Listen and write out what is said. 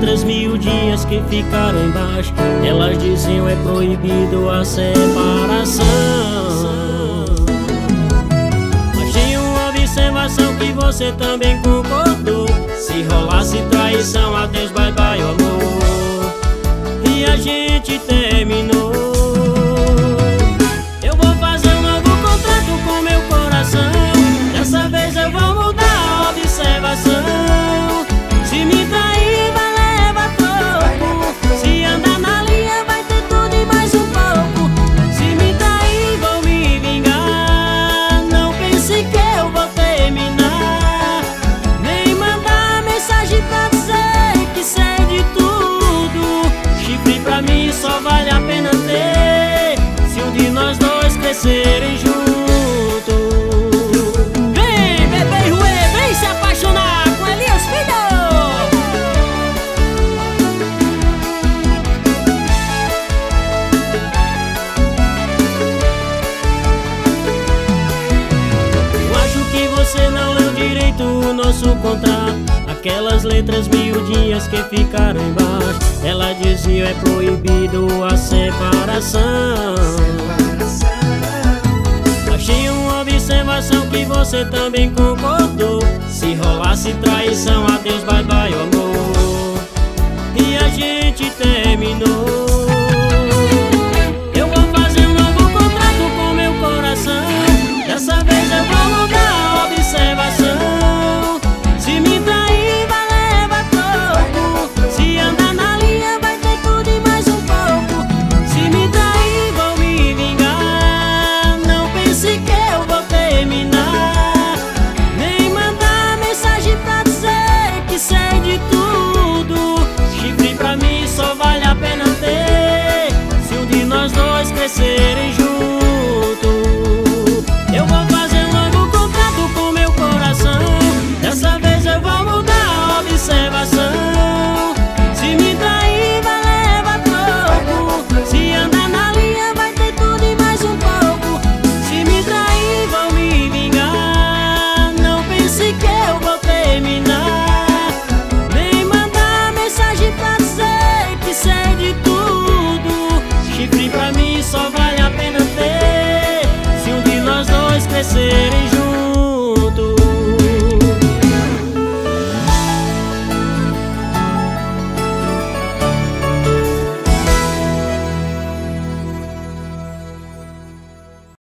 letras 1000 dias que ficaram embaixo, elas diziam é proibido a separação. Mas tinha uma observação que você também concordou: se rolasse traição, adeus, bye bye, amor. E a gente terminou. Eu vou fazer um novo contrato com meu coração. Dessa vez eu vou mudar a observação. Se me trair, vai levar troco. Se andar na linha, vai ter tudo e mais um pouco. Se me trair, vou me vingar. Não pense que eu vou terminar, nem mandar mensagem pra dizer que sei de tudo. Chifre pra mim só vale a pena ter se um de nós dois crescerem juntos. Vem, bebê e Ruê, vem se apaixonar com Elias Filho. Eu acho que você não leu direito o nosso contrato. Aquelas letras 1000 dias que ficaram embaixo, ela dizia é proibido a separação. Achei uma observação que você também concordou: se rolasse traição, adeus, bye bye, amor. E a gente terminou. Eu vou fazer um novo contrato com meu coração. Dessa vez eu vou mudar a observação. Se me trair, vai levar troco. Se andar na linha, vai ter tudo e mais um pouco. Se me trair, vou me vingar. Não pense que eu vou terminar, nem mandar mensagem pra dizer que sei de tudo. Chifre pra mim só vale a pena ter se um de nós dois crescerem juntos. Eu vou fazer um novo contrato com meu coração. Dessa vez eu vou mudar a observação. Se me trair, vai levar troco. Se andar na linha, vai ter tudo e mais um pouco. Se me trair, vou me vingar. Não pense que eu vou terminar, nem mandar mensagem pra dizer que sei de tudo. Chifre pra mim só vale a pena ter se um de nós dois crescer